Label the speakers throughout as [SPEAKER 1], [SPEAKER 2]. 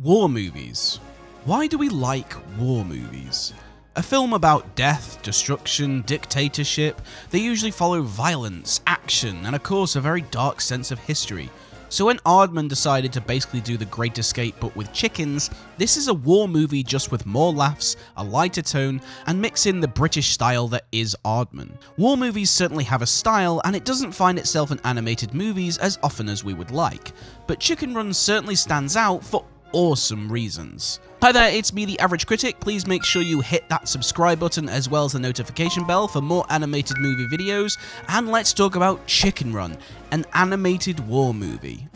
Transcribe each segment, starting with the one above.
[SPEAKER 1] War movies. Why do we like war movies? A film about death, destruction, dictatorship, they usually follow violence, action, and of course a very dark sense of history. So when Aardman decided to basically do The Great Escape but with chickens, this is a war movie just with more laughs, a lighter tone, and mix in the British style that is Aardman. War movies certainly have a style, and it doesn't find itself in animated movies as often as we would like, but Chicken Run certainly stands out for awesome reasons. Hi there, it's me, the Average Critic. Please make sure you hit that subscribe button as well as the notification bell for more animated movie videos, and let's talk about Chicken Run, an animated war movie.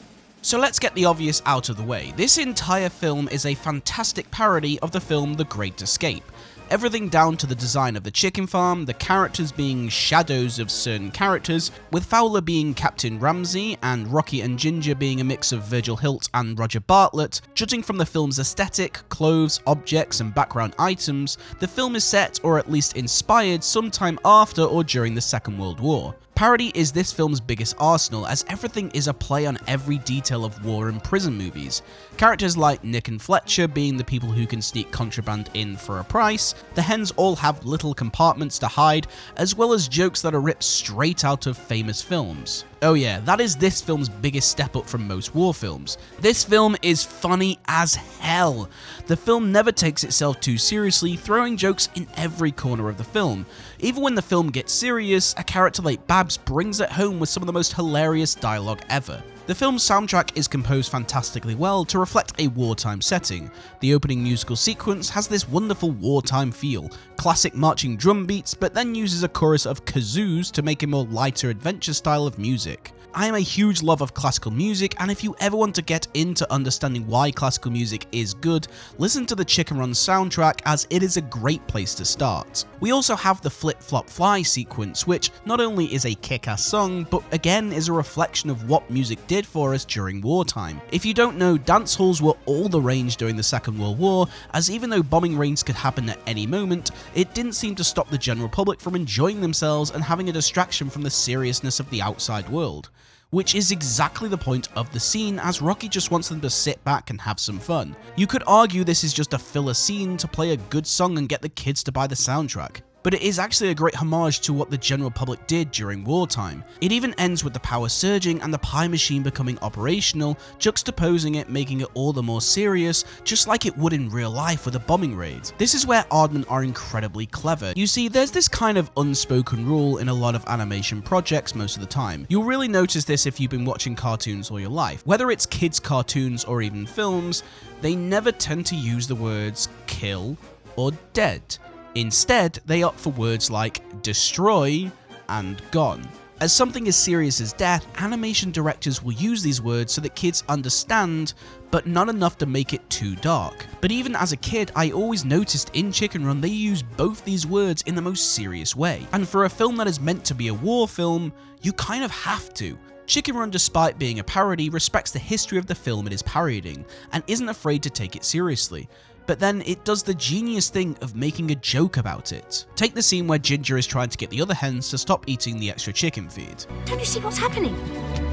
[SPEAKER 1] So let's get the obvious out of the way. This entire film is a fantastic parody of the film The Great Escape. Everything down to the design of the chicken farm, the characters being shadows of certain characters, with Fowler being Captain Ramsey and Rocky and Ginger being a mix of Virgil Hilt and Roger Bartlett. Judging from the film's aesthetic, clothes, objects and background items, the film is set, or at least inspired, sometime after or during the Second World War. Parody is this film's biggest arsenal, as everything is a play on every detail of war and prison movies. Characters like Nick and Fletcher being the people who can sneak contraband in for a price, the hens all have little compartments to hide, as well as jokes that are ripped straight out of famous films. Oh yeah, that is this film's biggest step up from most war films. This film is funny as hell. The film never takes itself too seriously, throwing jokes in every corner of the film. Even when the film gets serious, a character like Babs brings it home with some of the most hilarious dialogue ever. The film's soundtrack is composed fantastically well to reflect a wartime setting. The opening musical sequence has this wonderful wartime feel, classic marching drum beats, but then uses a chorus of kazoos to make a more lighter adventure style of music. I am a huge lover of classical music, and if you ever want to get into understanding why classical music is good, listen to the Chicken Run soundtrack, as it is a great place to start. We also have the Flip Flop Fly sequence, which not only is a kick-ass song, but again is a reflection of what music did for us during wartime. If you don't know, dance halls were all the rage during the Second World War, as even though bombing raids could happen at any moment, it didn't seem to stop the general public from enjoying themselves and having a distraction from the seriousness of the outside world. Which is exactly the point of the scene, as Rocky just wants them to sit back and have some fun. You could argue this is just a filler scene to play a good song and get the kids to buy the soundtrack, but it is actually a great homage to what the general public did during wartime. It even ends with the power surging and the pie machine becoming operational, juxtaposing it, making it all the more serious, just like it would in real life with a bombing raid. This is where Aardman are incredibly clever. You see, there's this kind of unspoken rule in a lot of animation projects most of the time. You'll really notice this if you've been watching cartoons all your life. Whether it's kids' cartoons or even films, they never tend to use the words kill or dead. Instead, they opt for words like destroy and gone. As something as serious as death, animation directors will use these words so that kids understand, but not enough to make it too dark. But even as a kid, I always noticed in Chicken Run they use both these words in the most serious way. And for a film that is meant to be a war film, you kind of have to. Chicken Run, despite being a parody, respects the history of the film it is parodying, and isn't afraid to take it seriously. But then it does the genius thing of making a joke about it. Take the scene where Ginger is trying to get the other hens to stop eating the extra chicken feed.
[SPEAKER 2] Don't you see what's happening?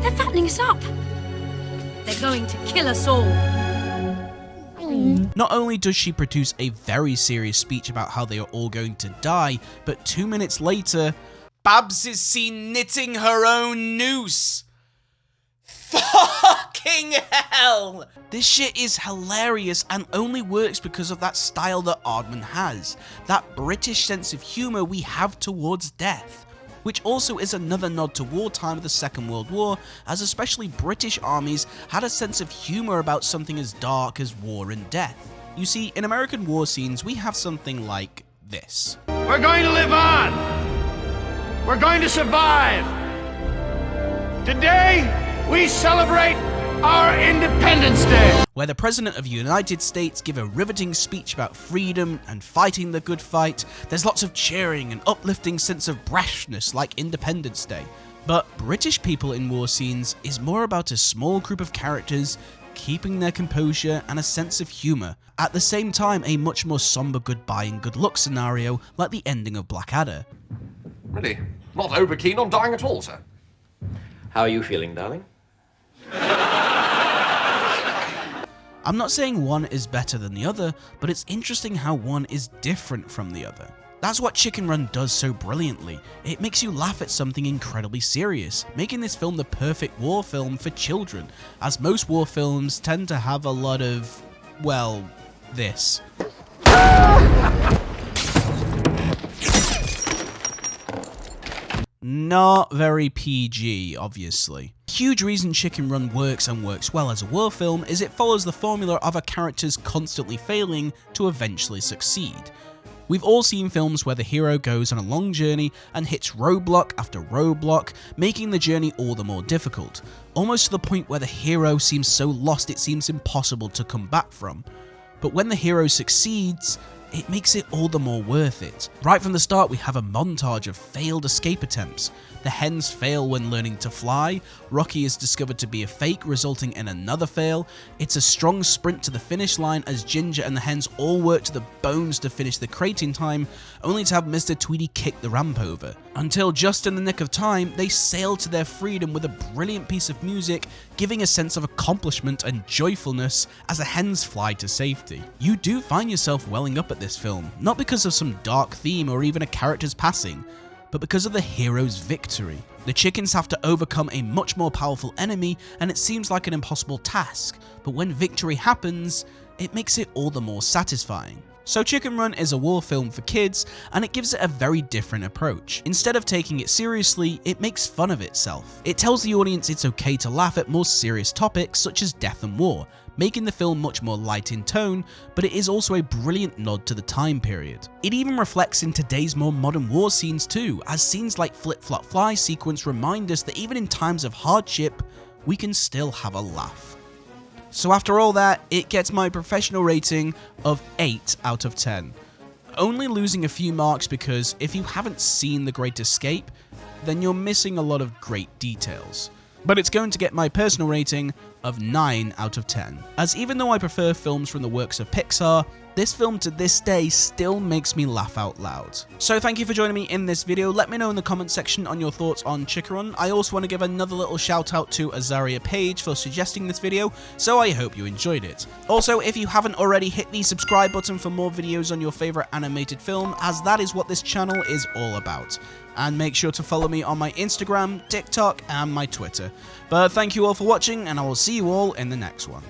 [SPEAKER 2] They're fattening us up. They're going to kill us all.
[SPEAKER 1] Not only does she produce a very serious speech about how they are all going to die, but 2 minutes later, Babs is seen knitting her own noose. Fucking hell! This shit is hilarious and only works because of that style that Aardman has, that British sense of humour we have towards death, which also is another nod to wartime of the Second World War, as especially British armies had a sense of humour about something as dark as war and death. You see, in American war scenes we have something like this.
[SPEAKER 3] We're going to live on! We're going to survive! Today, we celebrate our Independence Day!
[SPEAKER 1] Where the President of the United States give a riveting speech about freedom and fighting the good fight, there's lots of cheering and uplifting sense of brashness like Independence Day. But British people in war scenes is more about a small group of characters keeping their composure and a sense of humour. At the same time, a much more somber goodbye and good luck scenario like the ending of Blackadder.
[SPEAKER 4] Really? Not over keen on dying at all, sir.
[SPEAKER 5] How are you feeling, darling?
[SPEAKER 1] I'm not saying one is better than the other, but it's interesting how one is different from the other. That's what Chicken Run does so brilliantly. It makes you laugh at something incredibly serious, making this film the perfect war film for children, as most war films tend to have a lot of, well, this. Not very PG, obviously. A huge reason Chicken Run works and works well as a war film is it follows the formula of a character's constantly failing to eventually succeed. We've all seen films where the hero goes on a long journey and hits roadblock after roadblock, making the journey all the more difficult, almost to the point where the hero seems so lost it seems impossible to come back from. But when the hero succeeds, it makes it all the more worth it. Right from the start, we have a montage of failed escape attempts. The hens fail when learning to fly, Rocky is discovered to be a fake, resulting in another fail. It's a strong sprint to the finish line as Ginger and the hens all work to the bones to finish the crate in time, only to have Mr. Tweedy kick the ramp over. Until just in the nick of time, they sail to their freedom with a brilliant piece of music, giving a sense of accomplishment and joyfulness as the hens fly to safety. You do find yourself welling up at this film, not because of some dark theme or even a character's passing, but because of the hero's victory. The chickens have to overcome a much more powerful enemy, and it seems like an impossible task, but when victory happens, it makes it all the more satisfying. So Chicken Run is a war film for kids, and it gives it a very different approach. Instead of taking it seriously, it makes fun of itself. It tells the audience it's okay to laugh at more serious topics such as death and war, making the film much more light in tone, but it is also a brilliant nod to the time period. It even reflects in today's more modern war scenes too, as scenes like Flip Flop Fly sequence remind us that even in times of hardship, we can still have a laugh. So after all that, it gets my professional rating of 8 out of 10. Only losing a few marks because if you haven't seen The Great Escape, then you're missing a lot of great details. But it's going to get my personal rating of 9 out of 10, as even though I prefer films from the works of Pixar, this film to this day still makes me laugh out loud. So thank you for joining me in this video. Let me know in the comment section on your thoughts on Chicken Run. I also want to give another little shout out to Azaria Page for suggesting this video, so I hope you enjoyed it. Also, if you haven't already, hit the subscribe button for more videos on your favorite animated film, as that is what this channel is all about. And make sure to follow me on my Instagram, TikTok, and my Twitter. But thank you all for watching, and I will see you all in the next one.